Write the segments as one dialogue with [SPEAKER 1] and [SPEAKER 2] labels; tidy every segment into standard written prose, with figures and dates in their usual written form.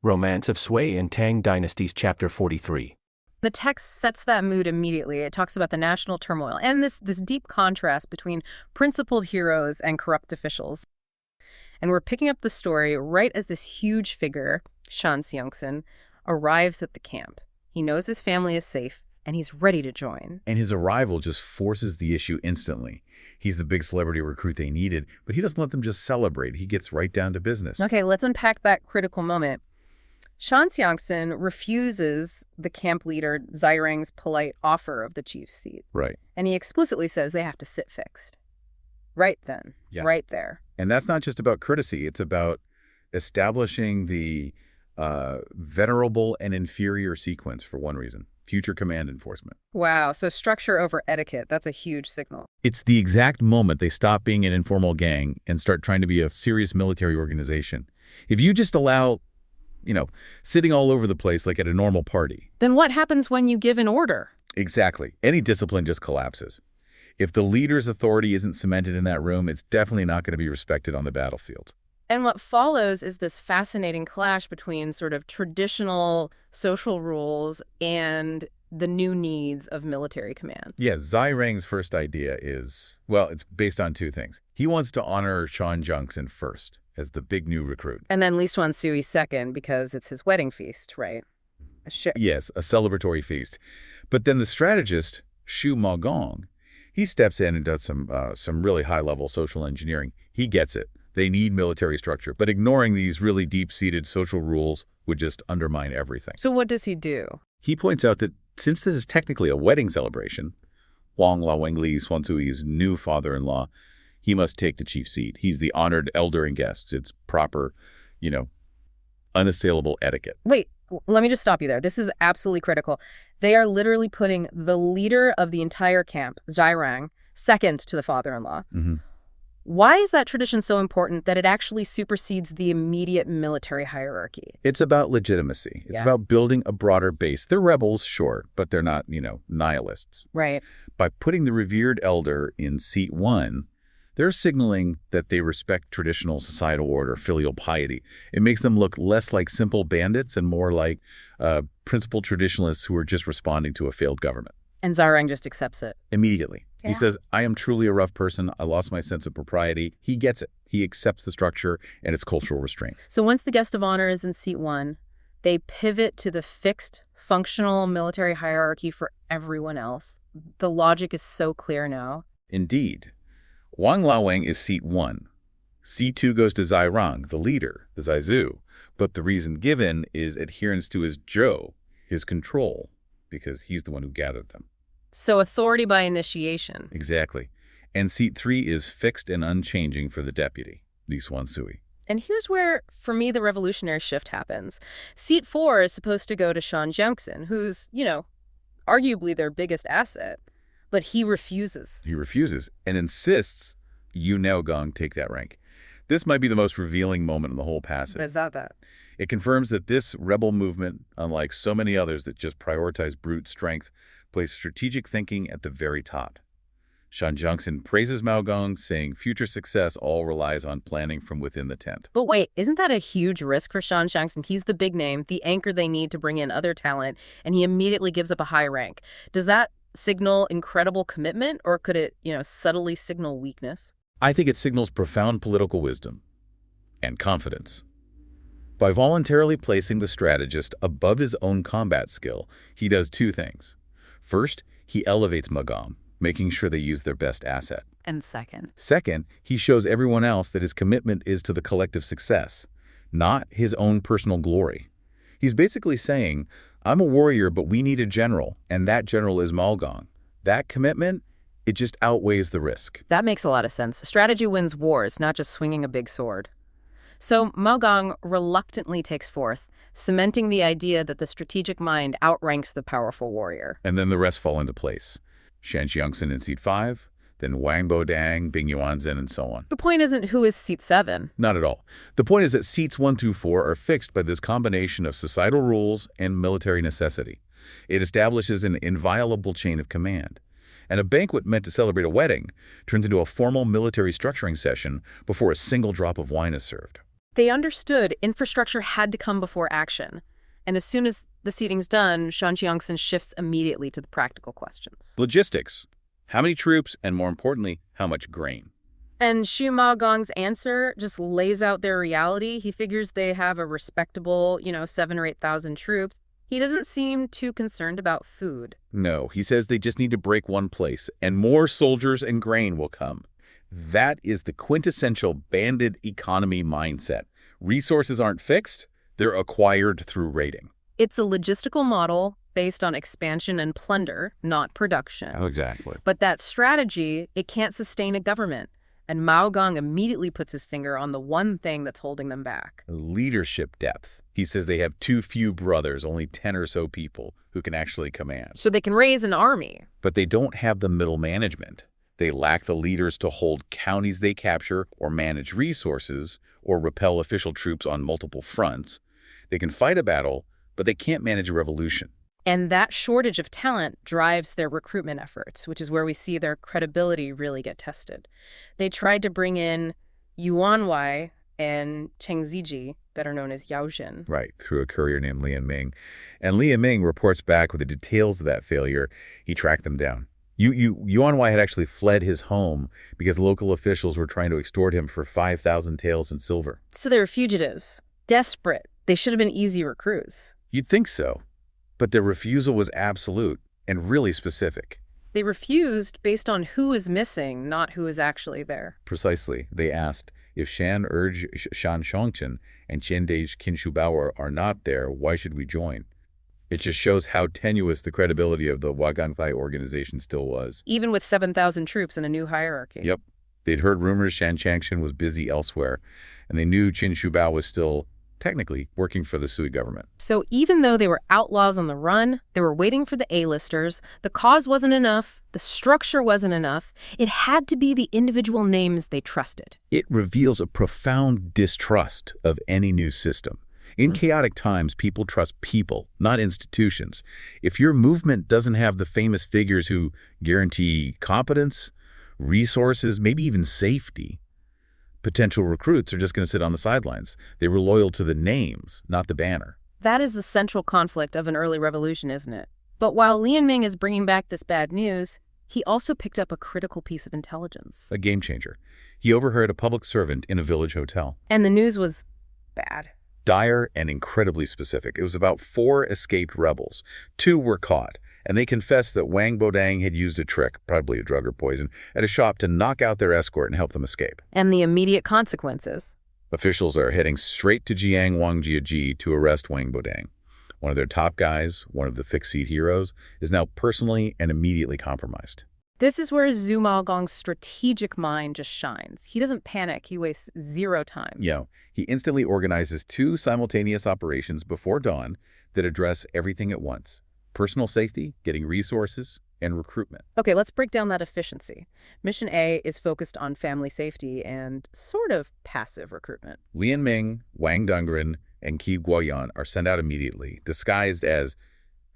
[SPEAKER 1] Romance of Sui and Tang Dynasties, Chapter 43.
[SPEAKER 2] The text sets that mood immediately. It talks about the national turmoil and this deep contrast between principled heroes and corrupt officials. And we're picking up the story right as this huge figure, Shan Xiangxin, arrives at the camp. He knows his family is safe, and he's ready to join.
[SPEAKER 3] And his arrival just forces the issue instantly. He's the big celebrity recruit they needed, but he doesn't let them just celebrate. He gets right down to business.
[SPEAKER 2] Okay, let's unpack that critical moment. Shan Xiangxin refuses the camp leader Zirang's polite offer of the chief's seat.
[SPEAKER 3] Right.
[SPEAKER 2] And he explicitly says they have to sit fixed. Right then. Yeah. Right there.
[SPEAKER 3] And that's not just about courtesy. It's about establishing the venerable and inferior sequence for one reason: future command enforcement.
[SPEAKER 2] Wow, so structure over etiquette, that's a huge signal.
[SPEAKER 3] It's the exact moment they stop being an informal gang and start trying to be a serious military organization. If you just allow, sitting all over the place like at a normal party.
[SPEAKER 2] Then what happens when you give an order?
[SPEAKER 3] Exactly. Any discipline just collapses. If the leader's authority isn't cemented in that room, it's definitely not going to be respected on the battlefield.
[SPEAKER 2] And what follows is this fascinating clash between sort of traditional social rules and the new needs of military command.
[SPEAKER 3] Yeah, Zirang's first idea is, it's based on two things. He wants to honor Shan Xiangxin first as the big new recruit.
[SPEAKER 2] And then Li Xuansui second because it's his wedding feast, right?
[SPEAKER 3] Yes, a celebratory feast. But then the strategist, Xu Maogong, he steps in and does some really high-level social engineering. He gets it. They need military structure, but ignoring these really deep-seated social rules would just undermine everything.
[SPEAKER 2] So what does he do?
[SPEAKER 3] He points out that since this is technically a wedding celebration, Wang Laweng Li Xuansui's new father-in-law, he must take the chief seat. He's the honored elder and guest. It's proper, unassailable etiquette.
[SPEAKER 2] Wait, let me just stop you there. This is absolutely critical. They are literally putting the leader of the entire camp, Zirang, second to the father-in-law.
[SPEAKER 3] Mm-hmm.
[SPEAKER 2] Why is that tradition so important that it actually supersedes the immediate military hierarchy?
[SPEAKER 3] It's about legitimacy. It's about building a broader base. They're rebels, sure, but they're not, nihilists.
[SPEAKER 2] Right.
[SPEAKER 3] By putting the revered elder in seat one, they're signaling that they respect traditional societal order, filial piety. It makes them look less like simple bandits and more like principled traditionalists who are just responding to a failed government.
[SPEAKER 2] And Zirang just accepts it.
[SPEAKER 3] Immediately.
[SPEAKER 2] Yeah.
[SPEAKER 3] He says, I am truly a rough person. I lost my sense of propriety. He gets it. He accepts the structure and its cultural restraint.
[SPEAKER 2] So once the guest of honor is in seat one, they pivot to the fixed, functional military hierarchy for everyone else. The logic is so clear now.
[SPEAKER 3] Indeed. Wang Laweng is seat one. Seat two goes to Zirang, the leader, the Zaizu. But the reason given is adherence to his zhou, his control, because he's the one who gathered them.
[SPEAKER 2] So authority by initiation.
[SPEAKER 3] Exactly. And seat three is fixed and unchanging for the deputy, Li Xuansui.
[SPEAKER 2] And here's where, for me, the revolutionary shift happens. Seat four is supposed to go to Shan Xiangxin, who's, arguably their biggest asset. But he refuses.
[SPEAKER 3] He refuses and insists Yu Naogong take that rank. This might be the most revealing moment in the whole passage.
[SPEAKER 2] Is that?
[SPEAKER 3] It confirms that this rebel movement, unlike so many others that just prioritize brute strength, placed strategic thinking at the very top. Shan Xiangxin praises Maogong, saying future success all relies on planning from within the tent.
[SPEAKER 2] But wait, isn't that a huge risk for Shan Xiangxin? He's the big name, the anchor they need to bring in other talent, and he immediately gives up a high rank. Does that signal incredible commitment, or could it, subtly signal weakness?
[SPEAKER 3] I think it signals profound political wisdom and confidence. By voluntarily placing the strategist above his own combat skill, he does two things. First, he elevates Maogong, making sure they use their best asset.
[SPEAKER 2] And second?
[SPEAKER 3] Second, he shows everyone else that his commitment is to the collective success, not his own personal glory. He's basically saying, I'm a warrior, but we need a general, and that general is Maogong. That commitment, it just outweighs the risk.
[SPEAKER 2] That makes a lot of sense. Strategy wins wars, not just swinging a big sword. So Maogong reluctantly takes forth, cementing the idea that the strategic mind outranks the powerful warrior.
[SPEAKER 3] And then the rest fall into place. Shan Xiangxin in seat 5, then Wang Bodang, Bing Yuanzhen, and so on.
[SPEAKER 2] The point isn't who is seat 7.
[SPEAKER 3] Not at all. The point is that seats 1 through 4 are fixed by this combination of societal rules and military necessity. It establishes an inviolable chain of command. And a banquet meant to celebrate a wedding turns into a formal military structuring session before a single drop of wine is served.
[SPEAKER 2] They understood infrastructure had to come before action. And as soon as the seeding's done, Shan Xiangxin shifts immediately to the practical questions.
[SPEAKER 3] Logistics. How many troops, and more importantly, how much grain?
[SPEAKER 2] And Xu Maogong's answer just lays out their reality. He figures they have a respectable, 7,000 or 8,000 troops. He doesn't seem too concerned about food.
[SPEAKER 3] No, he says they just need to break one place, and more soldiers and grain will come. That is the quintessential bandit economy mindset. Resources aren't fixed, they're acquired through raiding.
[SPEAKER 2] It's a logistical model based on expansion and plunder, not production.
[SPEAKER 3] Oh, exactly.
[SPEAKER 2] But that strategy, it can't sustain a government. And Maogong immediately puts his finger on the one thing that's holding them back.
[SPEAKER 3] Leadership depth. He says they have too few brothers, only 10 or so people who can actually command.
[SPEAKER 2] So they can raise an army.
[SPEAKER 3] But they don't have the middle management. They lack the leaders to hold counties they capture or manage resources or repel official troops on multiple fronts. They can fight a battle, but they can't manage a revolution.
[SPEAKER 2] And that shortage of talent drives their recruitment efforts, which is where we see their credibility really get tested. They tried to bring in Yuan Wai and Cheng Ziji, better known as Yao Zhan.
[SPEAKER 3] Right, through a courier named Lian Ming. And Lian Ming reports back with the details of that failure. He tracked them down. Yuan Wai had actually fled his home because local officials were trying to extort him for 5,000 taels in silver.
[SPEAKER 2] So they were fugitives, desperate. They should have been easy recruits.
[SPEAKER 3] You'd think so. But their refusal was absolute and really specific.
[SPEAKER 2] They refused based on who is missing, not who is actually there.
[SPEAKER 3] Precisely. They asked, if Shan Xiangxin and Qiandage Qin Shubao are not there, why should we join? It just shows how tenuous the credibility of the Waganfai organization still was.
[SPEAKER 2] Even with 7,000 troops and a new hierarchy.
[SPEAKER 3] Yep. They'd heard rumors Shan Xiangxin was busy elsewhere, and they knew Qin Shubao was still technically working for the Sui government.
[SPEAKER 2] So even though they were outlaws on the run, they were waiting for the A-listers, the cause wasn't enough, the structure wasn't enough, it had to be the individual names they trusted.
[SPEAKER 3] It reveals a profound distrust of any new system. In chaotic times, people trust people, not institutions. If your movement doesn't have the famous figures who guarantee competence, resources, maybe even safety, potential recruits are just going to sit on the sidelines. They were loyal to the names, not the banner.
[SPEAKER 2] That is the central conflict of an early revolution, isn't it? But while Lian Ming is bringing back this bad news, he also picked up a critical piece of intelligence.
[SPEAKER 3] A game changer. He overheard a public servant in a village hotel.
[SPEAKER 2] And the news was bad.
[SPEAKER 3] Dire and incredibly specific. It was about 4 escaped rebels. 2 were caught, and they confessed that Wang Bodang had used a trick, probably a drug or poison, at a shop to knock out their escort and help them escape.
[SPEAKER 2] And the immediate consequences.
[SPEAKER 3] Officials are heading straight to Jiang Wangjiaji to arrest Wang Bodang. One of their top guys, one of the fixed-seat heroes, is now personally and immediately compromised.
[SPEAKER 2] This is where Zhu Maogong's strategic mind just shines. He doesn't panic. He wastes zero time.
[SPEAKER 3] He instantly organizes 2 simultaneous operations before dawn that address everything at once. Personal safety, getting resources, and recruitment.
[SPEAKER 2] Okay, let's break down that efficiency. Mission A is focused on family safety and sort of passive recruitment.
[SPEAKER 3] Lian Ming, Wang Dongren, and Qi Guoyan are sent out immediately, disguised as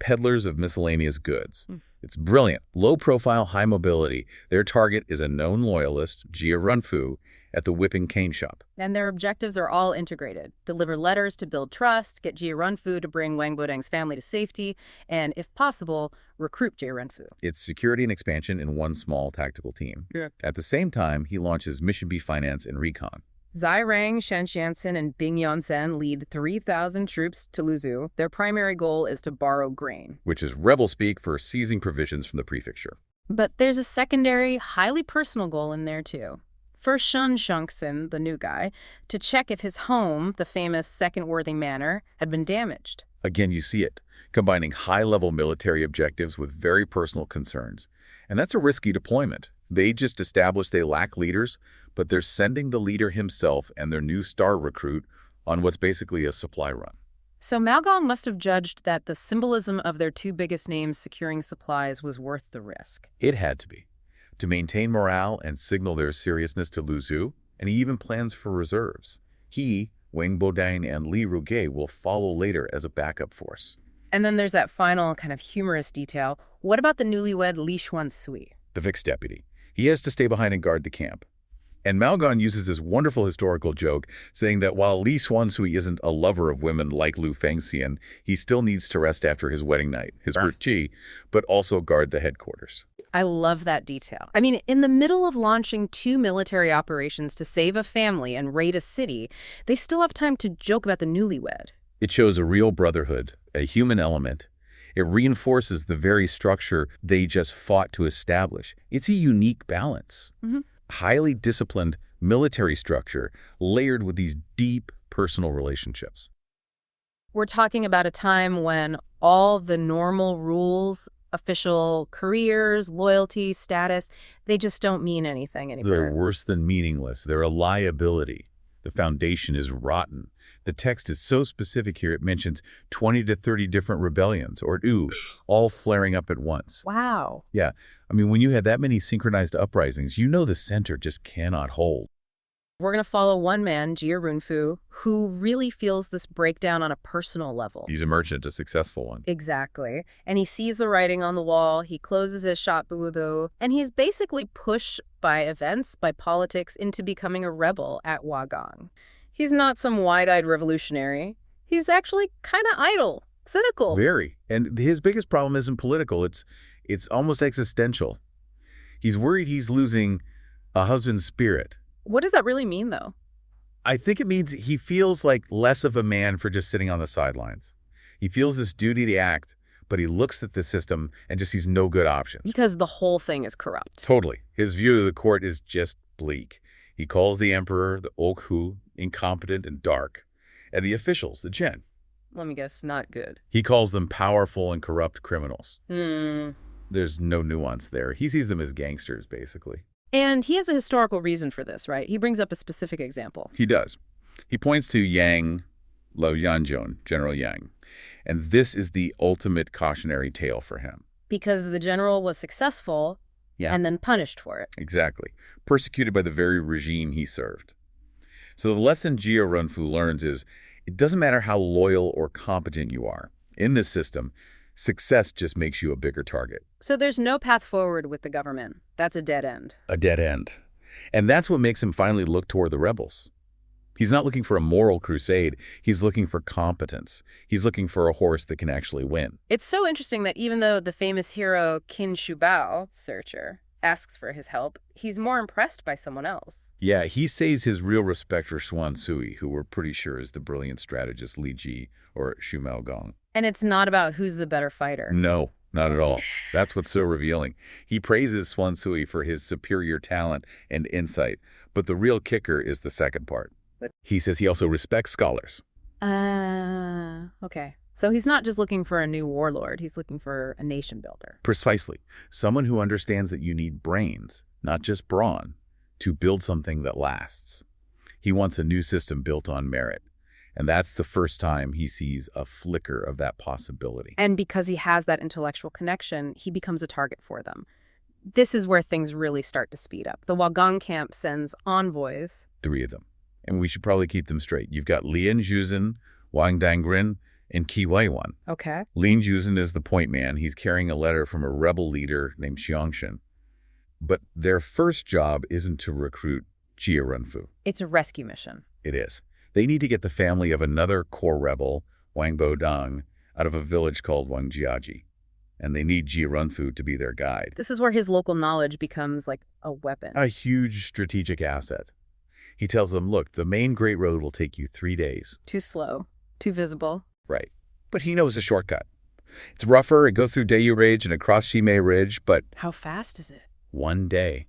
[SPEAKER 3] peddlers of miscellaneous goods. It's brilliant. Low profile, high mobility. Their target is a known loyalist, Jia Runfu, at the whipping cane shop.
[SPEAKER 2] And their objectives are all integrated. Deliver letters to build trust, get Jia Runfu to bring Wang Bodang's family to safety, and, if possible, recruit Jia Runfu.
[SPEAKER 3] It's security and expansion in one small tactical team.
[SPEAKER 2] Yeah.
[SPEAKER 3] At the same time, he launches Mission B Finance and Recon.
[SPEAKER 2] Zai Rang, Shan Xianxin, and Bing Yonsen lead 3,000 troops to Luzhu. Their primary goal is to borrow grain.
[SPEAKER 3] Which is rebel speak for seizing provisions from the prefecture.
[SPEAKER 2] But there's a secondary, highly personal goal in there, too. For Shan Xiangxin, the new guy, to check if his home, the famous Second Worthing Manor, had been damaged.
[SPEAKER 3] Again, you see it, combining high-level military objectives with very personal concerns. And that's a risky deployment. They just established they lack leaders, but they're sending the leader himself and their new star recruit on what's basically a supply run.
[SPEAKER 2] So Maogong must have judged that the symbolism of their 2 biggest names securing supplies was worth the risk.
[SPEAKER 3] It had to be. To maintain morale and signal their seriousness to Luzhu, and he even plans for reserves. He, Wang Bodang, and Li Ruge will follow later as a backup force.
[SPEAKER 2] And then there's that final kind of humorous detail. What about the newlywed Li Xuansui?
[SPEAKER 3] The Vix deputy. He has to stay behind and guard the camp. And Malgon uses this wonderful historical joke, saying that while Li Xuanzui isn't a lover of women like Lu Fengxian, he still needs to rest after his wedding night, his Qi, but also guard the headquarters.
[SPEAKER 2] I love that detail. I mean, in the middle of launching 2 military operations to save a family and raid a city, they still have time to joke about the newlywed.
[SPEAKER 3] It shows a real brotherhood, a human element. It reinforces the very structure they just fought to establish. It's a unique balance. Highly disciplined military structure layered with these deep personal relationships.
[SPEAKER 2] We're talking about a time when all the normal rules, official careers, loyalty, status, they just don't mean anything anymore.
[SPEAKER 3] They're worse than meaningless. They're a liability. The foundation is rotten. The text is so specific here, it mentions 20 to 30 different rebellions, or all flaring up at once.
[SPEAKER 2] Wow.
[SPEAKER 3] Yeah, I mean, when you had that many synchronized uprisings, you know the center just cannot hold.
[SPEAKER 2] We're going to follow one man, Jia Runfu, who really feels this breakdown on a personal level.
[SPEAKER 3] He's a merchant, a successful one.
[SPEAKER 2] Exactly. And he sees the writing on the wall, he closes his shop booth, and he's basically pushed by events, by politics, into becoming a rebel at Wagang. He's not some wide-eyed revolutionary. He's actually kind of idle, cynical.
[SPEAKER 3] Very. And his biggest problem isn't political. It's almost existential. He's worried he's losing a husband's spirit.
[SPEAKER 2] What does that really mean, though?
[SPEAKER 3] I think it means he feels like less of a man for just sitting on the sidelines. He feels this duty to act, but he looks at the system and just sees no good options.
[SPEAKER 2] Because the whole thing is corrupt.
[SPEAKER 3] Totally. His view of the court is just bleak. He calls the emperor, the Okhu, incompetent and dark, and the officials, the Zhen.
[SPEAKER 2] Let me guess, not good.
[SPEAKER 3] He calls them powerful and corrupt criminals.
[SPEAKER 2] Hmm.
[SPEAKER 3] There's no nuance there. He sees them as gangsters, basically.
[SPEAKER 2] And he has a historical reason for this, right? He brings up a specific example.
[SPEAKER 3] He does. He points to Yang Yanzhong, General Yang. And this is the ultimate cautionary tale for him.
[SPEAKER 2] Because the general was successful and then punished for it.
[SPEAKER 3] Exactly. Persecuted by the very regime he served. So the lesson Jia Runfu learns is it doesn't matter how loyal or competent you are. In this system, success just makes you a bigger target.
[SPEAKER 2] So there's no path forward with the government. That's a dead end.
[SPEAKER 3] A dead end. And that's what makes him finally look toward the rebels. He's not looking for a moral crusade. He's looking for competence. He's looking for a horse that can actually win.
[SPEAKER 2] It's so interesting that even though the famous hero Qin Shubao, searcher, asks for his help, he's more impressed by someone else.
[SPEAKER 3] Yeah, he says his real respect for Xuanzui, who we're pretty sure is the brilliant strategist Li Ji or Xu Maogong.
[SPEAKER 2] And it's not about who's the better fighter.
[SPEAKER 3] No, not at all. That's what's so revealing. He praises Xuanzui for his superior talent and insight, but the real kicker is the second part. He says he also respects scholars.
[SPEAKER 2] Okay. So he's not just looking for a new warlord, he's looking for a nation builder.
[SPEAKER 3] Precisely. Someone who understands that you need brains, not just brawn, to build something that lasts. He wants a new system built on merit. And that's the first time he sees a flicker of that possibility.
[SPEAKER 2] And because he has that intellectual connection, he becomes a target for them. This is where things really start to speed up. The Wagang camp sends envoys.
[SPEAKER 3] 3 of them. And we should probably keep them straight. You've got Lin Juzhen, Wang Dangren, and Qi Weiwan.
[SPEAKER 2] Okay.
[SPEAKER 3] Lin Juzhen is the point man. He's carrying a letter from a rebel leader named Xiangshen. But their first job isn't to recruit Jia Runfu.
[SPEAKER 2] It's a rescue mission.
[SPEAKER 3] It is. They need to get the family of another core rebel, Wang Bodong, out of a village called Wangjiaji. And they need Jia Runfu to be their guide.
[SPEAKER 2] This is where his local knowledge becomes like a weapon.
[SPEAKER 3] A huge strategic asset. He tells them, look, the main Great Road will take you 3 days.
[SPEAKER 2] Too slow. Too visible.
[SPEAKER 3] Right. But he knows a shortcut. It's rougher, it goes through Dayu Ridge and across Shimei Ridge, but...
[SPEAKER 2] How fast is it?
[SPEAKER 3] 1 day.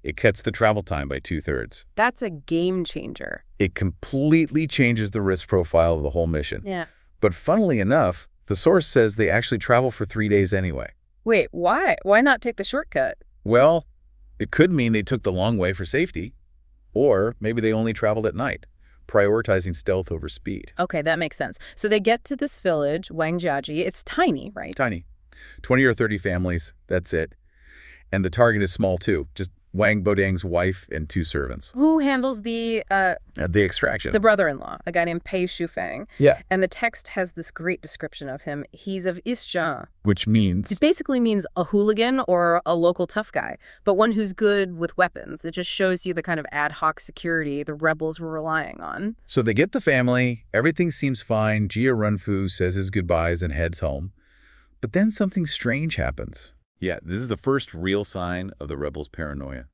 [SPEAKER 3] It cuts the travel time by 2/3.
[SPEAKER 2] That's a game changer.
[SPEAKER 3] It completely changes the risk profile of the whole mission.
[SPEAKER 2] Yeah.
[SPEAKER 3] But funnily enough, the source says they actually travel for 3 days anyway.
[SPEAKER 2] Wait, why? Why not take the shortcut?
[SPEAKER 3] Well, it could mean they took the long way for safety. Or maybe they only traveled at night, prioritizing stealth over speed.
[SPEAKER 2] Okay, that makes sense. So they get to this village, Wangjiaji. It's tiny, right?
[SPEAKER 3] Tiny. 20 or 30 families, that's it. And the target is small too, just Wang Bodang's wife and 2 servants.
[SPEAKER 2] Who handles the
[SPEAKER 3] extraction.
[SPEAKER 2] the brother-in-law, a guy named Pei Shufang.
[SPEAKER 3] Yeah.
[SPEAKER 2] And the text has this great description of him. He's of Zhan.
[SPEAKER 3] Which means?
[SPEAKER 2] It basically means a hooligan or a local tough guy, but one who's good with weapons. It just shows you the kind of ad hoc security the rebels were relying on.
[SPEAKER 3] So they get the family, everything seems fine, Jia Runfu says his goodbyes and heads home. But then something strange happens. Yeah, this is the first real sign of the rebels' paranoia.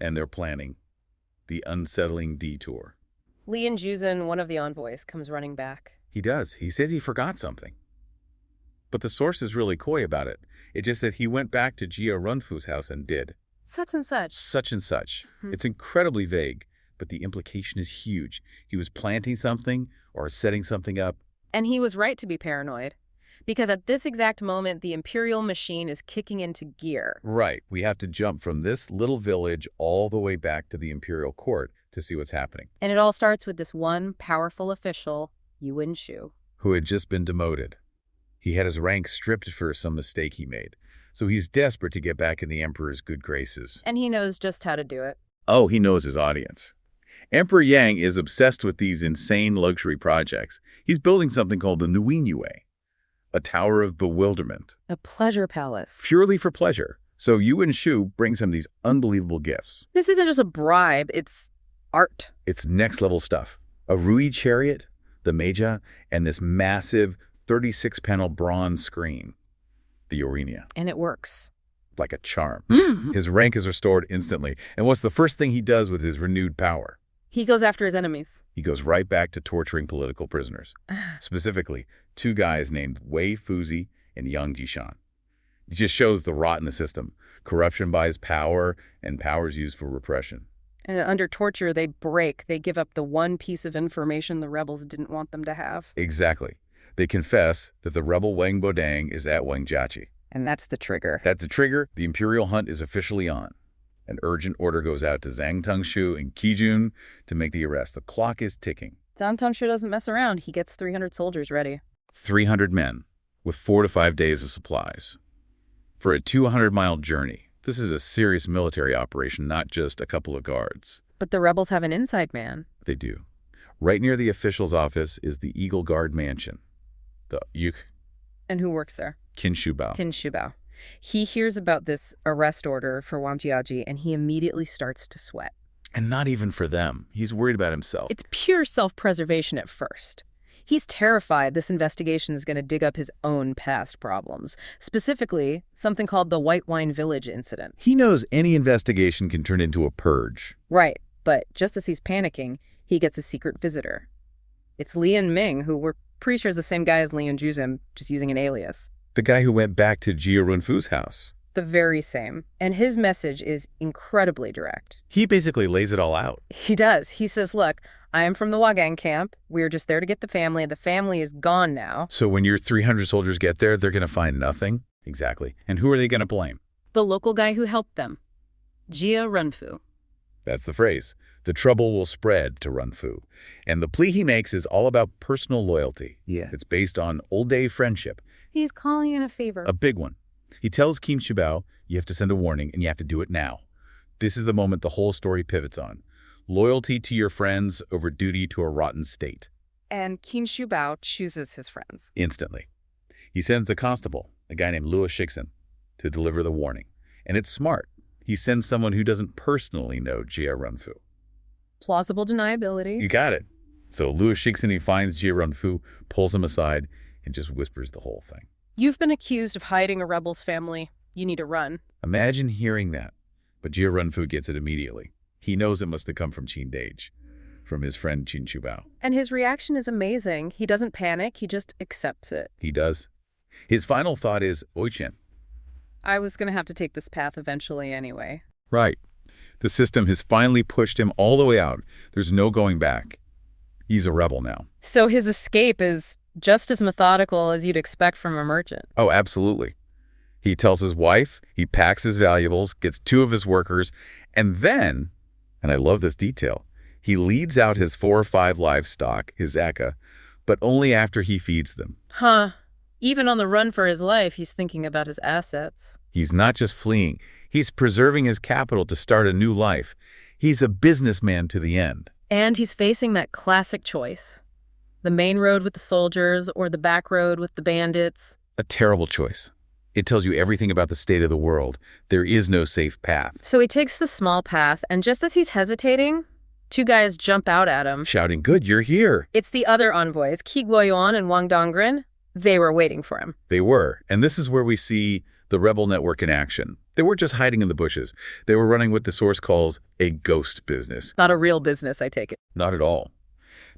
[SPEAKER 3] And their planning. The unsettling detour.
[SPEAKER 2] Li Juzhen, one of the envoys, comes running back.
[SPEAKER 3] He does. He says he forgot something. But the source is really coy about it. It's just that he went back to Jia Runfu's house and did.
[SPEAKER 2] Such and such.
[SPEAKER 3] Such and such. It's incredibly vague, but the implication is huge. He was planting something or setting something up.
[SPEAKER 2] And he was right to be paranoid. Because at this exact moment, the imperial machine is kicking into gear.
[SPEAKER 3] Right. We have to jump from this little village all the way back to the imperial court to see what's happening.
[SPEAKER 2] And it all starts with this one powerful official, Yuan Shu.
[SPEAKER 3] Who had just been demoted. He had his rank stripped for some mistake he made. So he's desperate to get back in the emperor's good graces.
[SPEAKER 2] And he knows just how to do it.
[SPEAKER 3] Oh, he knows his audience. Emperor Yang is obsessed with these insane luxury projects. He's building something called the Nuinyue, a tower of bewilderment.
[SPEAKER 2] A pleasure palace.
[SPEAKER 3] Purely for pleasure. So Yuan Shu brings him these unbelievable gifts.
[SPEAKER 2] This isn't just a bribe, it's art.
[SPEAKER 3] It's next-level stuff. A Rui chariot, the Meja, and this massive 36-panel bronze screen, the Urania.
[SPEAKER 2] And it works.
[SPEAKER 3] Like a charm. His rank is restored instantly. And what's the first thing he does with his renewed power?
[SPEAKER 2] He goes after his enemies.
[SPEAKER 3] He goes right back to torturing political prisoners. Specifically, 2 guys named Wei Fuzi and Yang Jishan. It just shows the rot in the system. Corruption buys power, and power is used for repression.
[SPEAKER 2] And under torture, they break. They give up the one piece of information the rebels didn't want them to have.
[SPEAKER 3] Exactly. They confess that the rebel Wang Bodang is at Wangjiachi.
[SPEAKER 2] And that's the trigger.
[SPEAKER 3] That's the trigger. The imperial hunt is officially on. An urgent order goes out to Zhang Tongshu and Kijun to make the arrest. The clock is ticking.
[SPEAKER 2] Zhan Tongshu doesn't mess around. He gets 300 soldiers ready.
[SPEAKER 3] 300 men with 4 to 5 days of supplies. For a 200-mile journey, this is a serious military operation, not just a couple of guards.
[SPEAKER 2] But the rebels have an inside man.
[SPEAKER 3] They do. Right near the official's office is the Eagle Guard Mansion. The Yuk.
[SPEAKER 2] And who works there?
[SPEAKER 3] Qin Shubao.
[SPEAKER 2] Qin Shubao. He hears about this arrest order for Wang Jiaji, and he immediately starts to sweat.
[SPEAKER 3] And not even for them. He's worried about himself.
[SPEAKER 2] It's pure self-preservation at first. He's terrified this investigation is going to dig up his own past problems, specifically something called the White Wine Village incident.
[SPEAKER 3] He knows any investigation can turn into a purge.
[SPEAKER 2] Right, but just as he's panicking, he gets a secret visitor. It's Lian Ming, who we're pretty sure is the same guy as Li Juzhen, just using an alias.
[SPEAKER 3] The guy who went back to Jia Runfu's house.
[SPEAKER 2] The very same. And his message is incredibly direct.
[SPEAKER 3] He basically lays it all out.
[SPEAKER 2] He does. He says, look, I am from the Wagang camp. We're just there to get the family. The family is gone now.
[SPEAKER 3] So when your 300 soldiers get there, they're going to find nothing? Exactly. And who are they going to blame?
[SPEAKER 2] The local guy who helped them. Jia Runfu.
[SPEAKER 3] That's the phrase. The trouble will spread to Runfu. And the plea he makes is all about personal loyalty.
[SPEAKER 1] Yeah.
[SPEAKER 3] It's based on old-day friendship.
[SPEAKER 2] He's calling in a favor.
[SPEAKER 3] A big one. He tells Qin Shubao, you have to send a warning, and you have to do it now. This is the moment the whole story pivots on. Loyalty to your friends over duty to a rotten state.
[SPEAKER 2] And Qin Shubao chooses his friends.
[SPEAKER 3] Instantly. He sends a constable, a guy named Luo Shixin, to deliver the warning. And it's smart. He sends someone who doesn't personally know Jia Runfu.
[SPEAKER 2] Plausible deniability.
[SPEAKER 3] You got it. So Luo Shixin, he finds Jia Runfu, pulls him aside, and just whispers the whole thing.
[SPEAKER 2] You've been accused of hiding a rebel's family. You need to run.
[SPEAKER 3] Imagine hearing that. But Jia Runfu gets it immediately. He knows it must have come from Qin Dage, from his friend Qin Shubao.
[SPEAKER 2] And his reaction is amazing. He doesn't panic. He just accepts it.
[SPEAKER 3] He does. His final thought is, Oichen.
[SPEAKER 2] I was going to have to take this path eventually anyway.
[SPEAKER 3] Right. The system has finally pushed him all the way out. There's no going back. He's a rebel now.
[SPEAKER 2] So his escape is just as methodical as you'd expect from a merchant.
[SPEAKER 3] Oh, absolutely. He tells his wife, he packs his valuables, gets 2 of his workers, and then, and I love this detail, he leads out his 4 or 5 livestock, his eka, but only after he feeds them.
[SPEAKER 2] Huh. Even on the run for his life, he's thinking about his assets.
[SPEAKER 3] He's not just fleeing. He's preserving his capital to start a new life. He's a businessman to the end.
[SPEAKER 2] And he's facing that classic choice. The main road with the soldiers or the back road with the bandits.
[SPEAKER 3] A terrible choice. It tells you everything about the state of the world. There is no safe path.
[SPEAKER 2] So he takes the small path, and just as he's hesitating, two guys jump out at him.
[SPEAKER 3] Shouting, "Good, you're here."
[SPEAKER 2] It's the other envoys, Qi Guoyuan and Wang Donggren. They were waiting for him.
[SPEAKER 3] They were. And this is where we see the rebel network in action. They weren't just hiding in the bushes. They were running what the source calls a ghost business.
[SPEAKER 2] Not a real business, I take it.
[SPEAKER 3] Not at all.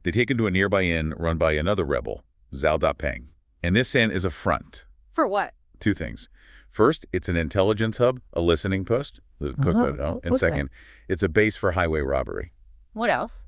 [SPEAKER 3] They take him to a nearby inn run by another rebel, Zhao Dapeng. And this inn is a front.
[SPEAKER 2] For what?
[SPEAKER 3] Two things. First, it's an intelligence hub, a listening post. And second, it's a base for highway robbery.
[SPEAKER 2] What else?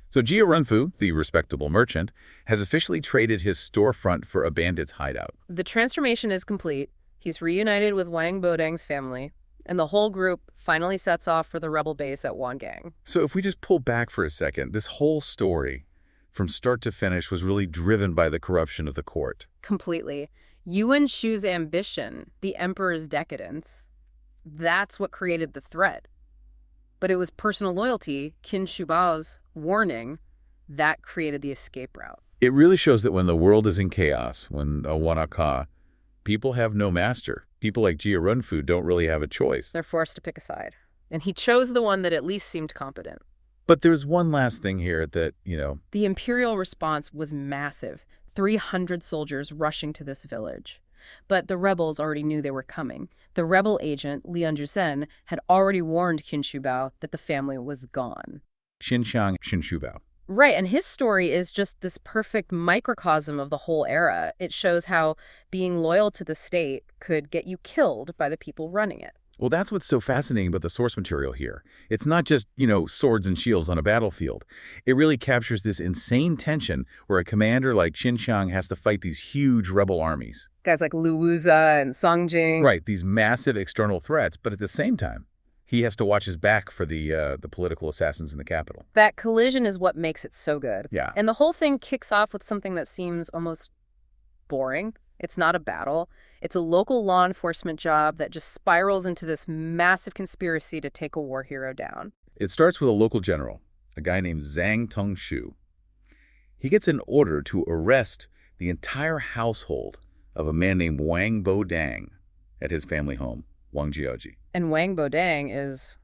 [SPEAKER 3] So Jia Runfu, the respectable merchant, has officially traded his storefront for a bandit's hideout.
[SPEAKER 2] The transformation is complete. He's reunited with Wang Bodang's family, and the whole group finally sets off for the rebel base at Wangang.
[SPEAKER 3] So if we just pull back for a second, this whole story, from start to finish, was really driven by the corruption of the court.
[SPEAKER 2] Completely. Yuan Shu's ambition, the emperor's decadence, that's what created the threat. But it was personal loyalty, Qin Shubao's warning, that created the escape route.
[SPEAKER 3] It really shows that when the world is in chaos, when a wanaka, people have no master. People like Jia Runfu don't really have a choice.
[SPEAKER 2] They're forced to pick a side. And he chose the one that at least seemed competent.
[SPEAKER 3] But there's one last thing here that,
[SPEAKER 2] The imperial response was massive. 300 soldiers rushing to this village. But the rebels already knew they were coming. The rebel agent, Lian Zhen, had already warned Qin Shubao that the family was gone.
[SPEAKER 3] Xinjiang Shubao.
[SPEAKER 2] Right, and his story is just this perfect microcosm of the whole era. It shows how being loyal to the state could get you killed by the people running it.
[SPEAKER 3] Well, that's what's so fascinating about the source material here. It's not just, swords and shields on a battlefield. It really captures this insane tension where a commander like Xinjiang has to fight these huge rebel armies.
[SPEAKER 2] Guys like Lu Wuza and Song Jing.
[SPEAKER 3] Right, these massive external threats, but at the same time, he has to watch his back for the political assassins in the capital.
[SPEAKER 2] That collision is what makes it so good.
[SPEAKER 3] Yeah.
[SPEAKER 2] And the whole thing kicks off with something that seems almost boring. It's not a battle. It's a local law enforcement job that just spirals into this massive conspiracy to take a war hero down.
[SPEAKER 3] It starts with a local general, a guy named Zhang Tongshu. He gets an order to arrest the entire household of a man named Wang Bodang at his family home, Wangjiaji.
[SPEAKER 2] And Wang Bodang is,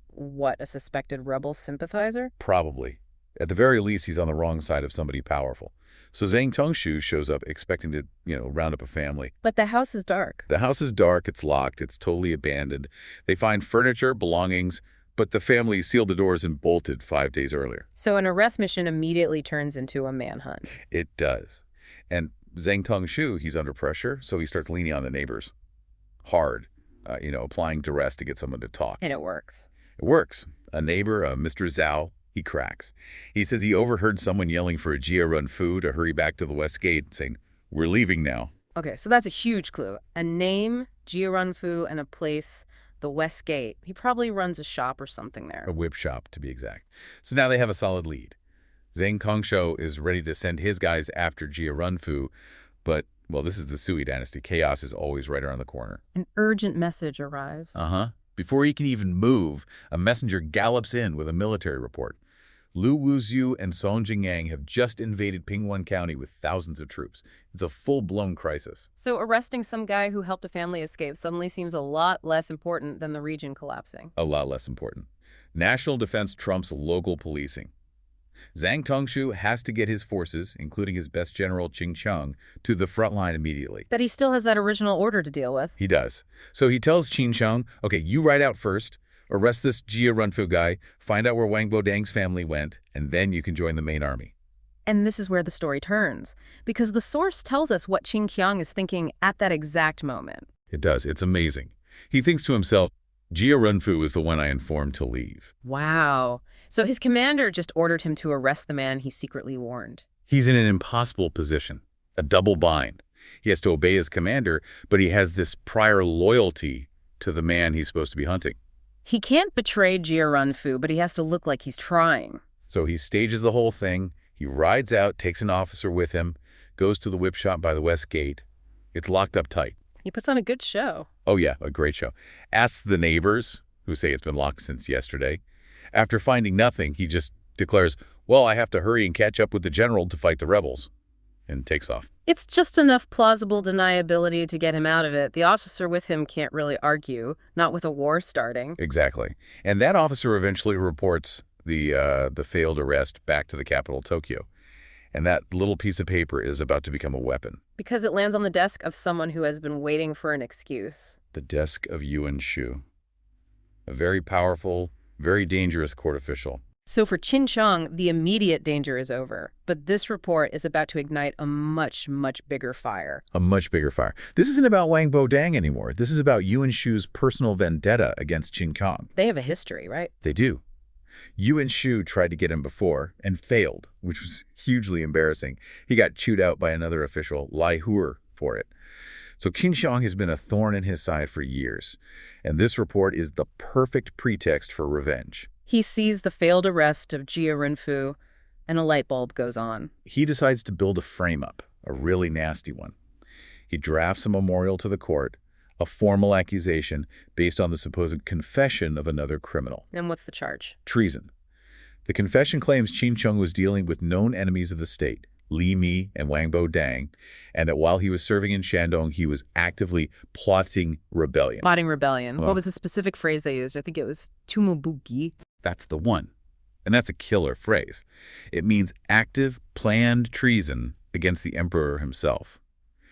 [SPEAKER 2] what, a suspected rebel sympathizer?
[SPEAKER 3] Probably. At the very least, he's on the wrong side of somebody powerful. So Zhang Tongshu shows up expecting to, round up a family.
[SPEAKER 2] But the house is dark.
[SPEAKER 3] The house is dark, it's locked, it's totally abandoned. They find furniture, belongings, but the family sealed the doors and bolted 5 days earlier.
[SPEAKER 2] So an arrest mission immediately turns into a manhunt.
[SPEAKER 3] It does. And Zhang Tongshu, he's under pressure, so he starts leaning on the neighbors. Hard, applying duress to get someone to talk.
[SPEAKER 2] And it works.
[SPEAKER 3] It works. A neighbor, Mr. Zhao, he cracks. He says he overheard someone yelling for a Jia Runfu to hurry back to the West Gate, saying, "We're leaving now."
[SPEAKER 2] Okay, so that's a huge clue. A name, Jia Runfu, and a place, the West Gate. He probably runs a shop or something there.
[SPEAKER 3] A whip shop, to be exact. So now they have a solid lead. Zhang Kongsho is ready to send his guys after Jia Runfu, but, well, this is the Sui dynasty. Chaos is always right around the corner.
[SPEAKER 2] An urgent message arrives.
[SPEAKER 3] Before he can even move, a messenger gallops in with a military report. Lu Wuzhu and Song Jingyang have just invaded Pingwan County with thousands of troops. It's a full-blown crisis.
[SPEAKER 2] So arresting some guy who helped a family escape suddenly seems a lot less important than the region collapsing.
[SPEAKER 3] A lot less important. National defense trumps local policing. Zhang Tongshu has to get his forces, including his best general Qing Cheng, to the front line immediately.
[SPEAKER 2] But he still has that original order to deal with.
[SPEAKER 3] He does. So he tells Qin Cheng, okay, you ride out first, arrest this Jia Runfu guy, find out where Wang Bodang's family went, and then you can join the main army.
[SPEAKER 2] And this is where the story turns, because the source tells us what Qin Qiang is thinking at that exact moment.
[SPEAKER 3] It does. It's amazing. He thinks to himself, Jia Runfu is the one I informed to leave.
[SPEAKER 2] Wow. So his commander just ordered him to arrest the man he secretly warned.
[SPEAKER 3] He's in an impossible position, a double bind. He has to obey his commander, but he has this prior loyalty to the man he's supposed to be hunting.
[SPEAKER 2] He can't betray Jia Runfu, but he has to look like he's trying.
[SPEAKER 3] So he stages the whole thing. He rides out, takes an officer with him, goes to the whip shop by the West Gate. It's locked up tight.
[SPEAKER 2] He puts on a good show.
[SPEAKER 3] Oh yeah, a great show. Asks the neighbors, who say it's been locked since yesterday. After finding nothing, he just declares, well, I have to hurry and catch up with the general to fight the rebels, and takes off.
[SPEAKER 2] It's just enough plausible deniability to get him out of it. The officer with him can't really argue, not with a war starting.
[SPEAKER 3] Exactly. And that officer eventually reports the failed arrest back to the capital, Tokyo. And that little piece of paper is about to become a weapon.
[SPEAKER 2] Because it lands on the desk of someone who has been waiting for an excuse.
[SPEAKER 3] The desk of Yuan Shu. A very powerful, very dangerous court official.
[SPEAKER 2] So for Qin Chong, the immediate danger is over. But this report is about to ignite a much, much bigger fire.
[SPEAKER 3] A much bigger fire. This isn't about Wang Bodang anymore. This is about Yuan Shu's personal vendetta against Qin Chong.
[SPEAKER 2] They have a history, right?
[SPEAKER 3] They do. Yuan Shu tried to get him before and failed, which was hugely embarrassing. He got chewed out by another official, Lai Huer, for it. So Qin Chong has been a thorn in his side for years, and this report is the perfect pretext for revenge.
[SPEAKER 2] He sees the failed arrest of Jia Renfu, and a light bulb goes on.
[SPEAKER 3] He decides to build a frame-up, a really nasty one. He drafts a memorial to the court, a formal accusation based on the supposed confession of another criminal.
[SPEAKER 2] And what's the charge?
[SPEAKER 3] Treason. The confession claims Qin Chong was dealing with known enemies of the state, Li Mi and Wang Bodang, and that while he was serving in Shandong, he was actively plotting rebellion.
[SPEAKER 2] Plotting rebellion.
[SPEAKER 3] Well,
[SPEAKER 2] What was the specific phrase they used? I think it was Tumubugi.
[SPEAKER 3] That's the one. And that's a killer phrase. It means active, planned treason against the emperor himself.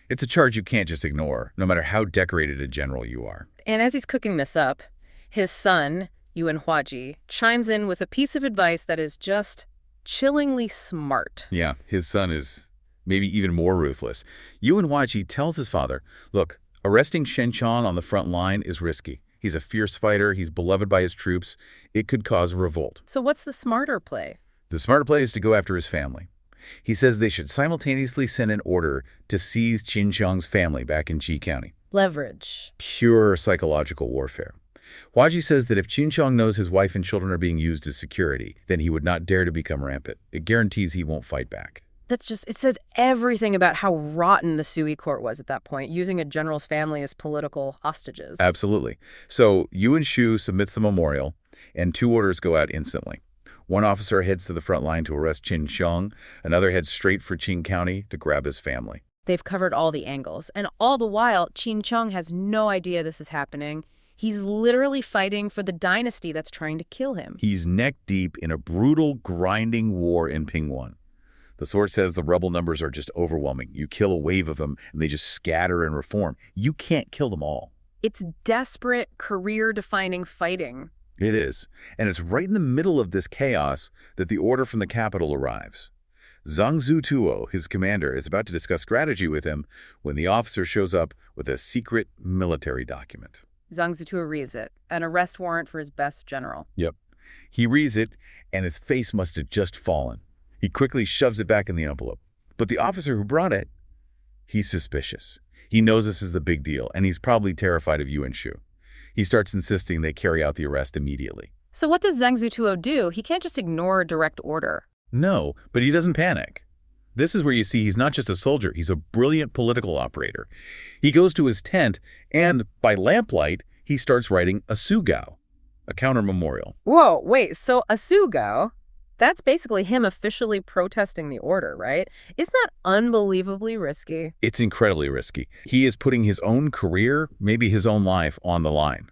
[SPEAKER 3] It's a charge you can't just ignore, no matter how decorated a general you are.
[SPEAKER 2] And as he's cooking this up, his son, Yuan Huaji, chimes in with a piece of advice that is just chillingly smart.
[SPEAKER 3] Yeah, his son is maybe even more ruthless. Yuan Huaji tells his father, look, arresting Shen Chong on the front line is risky. He's a fierce fighter. He's beloved by his troops. It could cause a revolt.
[SPEAKER 2] So what's the smarter play?
[SPEAKER 3] The smarter play is to go after his family. He says they should simultaneously send an order to seize Qin Chong's family back in Qi County.
[SPEAKER 2] Leverage.
[SPEAKER 3] Pure psychological warfare. Huaji says that if Qin Chong knows his wife and children are being used as security, then he would not dare to become rampant. It guarantees he won't fight back.
[SPEAKER 2] It says everything about how rotten the Sui court was at that point, using a general's family as political hostages.
[SPEAKER 3] Absolutely. So Yuan Shu submits the memorial, and 2 orders go out instantly. One officer heads to the front line to arrest Qin Chong. Another heads straight for Qin County to grab his family.
[SPEAKER 2] They've covered all the angles. And all the while, Qin Chong has no idea this is happening. He's literally fighting for the dynasty that's trying to kill him.
[SPEAKER 3] He's neck deep in a brutal, grinding war in Pingwan. The source says the rebel numbers are just overwhelming. You kill a wave of them, and they just scatter and reform. You can't kill them all.
[SPEAKER 2] It's desperate, career-defining fighting.
[SPEAKER 3] It is. And it's right in the middle of this chaos that the order from the capital arrives. Zhang Zutuo, his commander, is about to discuss strategy with him when the officer shows up with a secret military document.
[SPEAKER 2] Zhang Zutuo reads it, an arrest warrant for his best general.
[SPEAKER 3] Yep. He reads it, and his face must have just fallen. He quickly shoves it back in the envelope. But the officer who brought it, he's suspicious. He knows this is the big deal, and he's probably terrified of Yuan Shu. He starts insisting they carry out the arrest immediately.
[SPEAKER 2] So what does Zhang Zutuo do? He can't just ignore a direct order.
[SPEAKER 3] No, but he doesn't panic. This is where you see he's not just a soldier, he's a brilliant political operator. He goes to his tent, and by lamplight, he starts writing a sugao, a counter-memorial.
[SPEAKER 2] Whoa, wait, so a sugao? That's basically him officially protesting the order, right? Isn't that unbelievably risky?
[SPEAKER 3] It's incredibly risky. He is putting his own career, maybe his own life, on the line.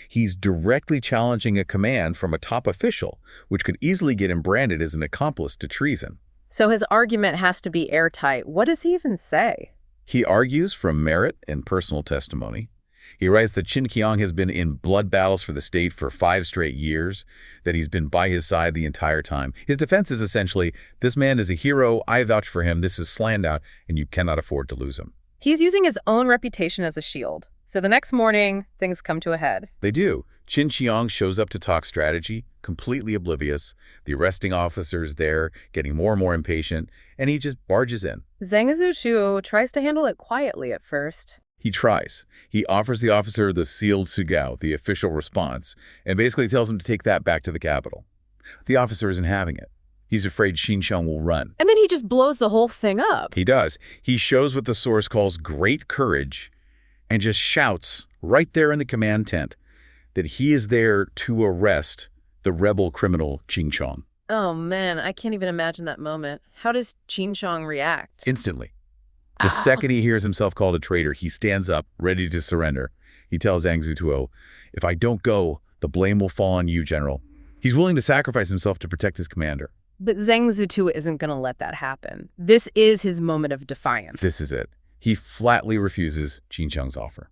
[SPEAKER 3] He's directly challenging a command from a top official, which could easily get him branded as an accomplice to treason.
[SPEAKER 2] So his argument has to be airtight. What does he even say?
[SPEAKER 3] He argues from merit and personal testimony. He writes that Qin Qiang has been in blood battles for the state for 5 straight years, that he's been by his side the entire time. His defense is essentially, this man is a hero, I vouch for him, this is Slandout, and you cannot afford to lose him.
[SPEAKER 2] He's using his own reputation as a shield. So the next morning, things come to a head.
[SPEAKER 3] They do. Qin Qiang shows up to talk strategy, completely oblivious. The arresting officer is there, getting more and more impatient, and he just barges in.
[SPEAKER 2] Zhang Zutuo tries to handle it quietly at first.
[SPEAKER 3] He tries. He offers the officer the sealed sugao, the official response, and basically tells him to take that back to the capital. The officer isn't having it. He's afraid Qin Chong will run.
[SPEAKER 2] And then he just blows the whole thing up.
[SPEAKER 3] He does. He shows what the source calls great courage, and just shouts right there in the command tent that he is there to arrest the rebel criminal Ching Chong.
[SPEAKER 2] Oh, man, I can't even imagine that moment. How does Ching Chong react?
[SPEAKER 3] Instantly. The second he hears himself called a traitor, he stands up, ready to surrender. He tells Zhang Zutuo, "If I don't go, the blame will fall on you, General." He's willing to sacrifice himself to protect his commander.
[SPEAKER 2] But Zhang Zutuo isn't going to let that happen. This is his moment of defiance.
[SPEAKER 3] This is it. He flatly refuses Ching Chong's offer.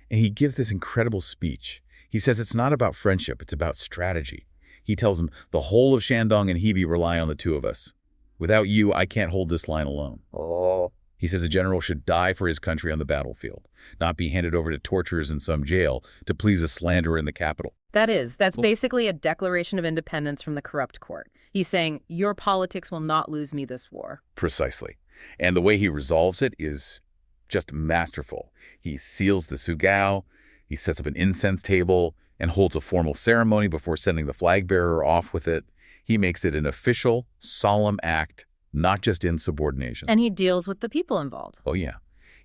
[SPEAKER 3] And he gives this incredible speech. He says it's not about friendship, it's about strategy. He tells him, "The whole of Shandong and Hebei rely on the two of us. Without you, I can't hold this line alone."
[SPEAKER 2] Oh.
[SPEAKER 3] He says a general should die for his country on the battlefield, not be handed over to torturers in some jail to please a slanderer in the capital.
[SPEAKER 2] That's basically a declaration of independence from the corrupt court. He's saying, your politics will not lose me this war.
[SPEAKER 3] Precisely. And the way he resolves it is just masterful. He seals the sugao, he sets up an incense table, and holds a formal ceremony before sending the flag bearer off with it. He makes it an official, solemn act, not just insubordination.
[SPEAKER 2] And he deals with the people involved.
[SPEAKER 3] Oh, yeah.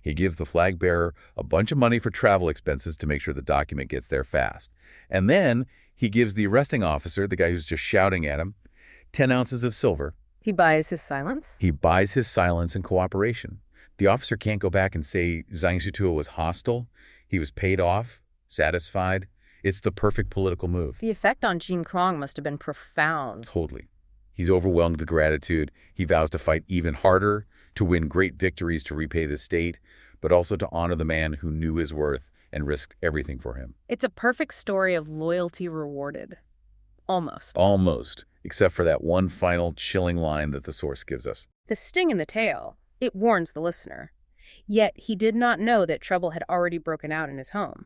[SPEAKER 3] He gives the flag bearer a bunch of money for travel expenses to make sure the document gets there fast. And then he gives the arresting officer, the guy who's just shouting at him, 10 ounces of silver.
[SPEAKER 2] He buys his silence?
[SPEAKER 3] He buys his silence and cooperation. The officer can't go back and say Zhang Zutuo was hostile. He was paid off, satisfied. It's the perfect political move.
[SPEAKER 2] The effect on Ching Chong must have been profound.
[SPEAKER 3] Totally. He's overwhelmed with gratitude. He vows to fight even harder, to win great victories to repay the state, but also to honor the man who knew his worth and risked everything for him.
[SPEAKER 2] It's a perfect story of loyalty rewarded. Almost.
[SPEAKER 3] Almost, except for that one final chilling line that the source gives us.
[SPEAKER 2] The sting in the tail. It warns the listener. Yet he did not know that trouble had already broken out in his home.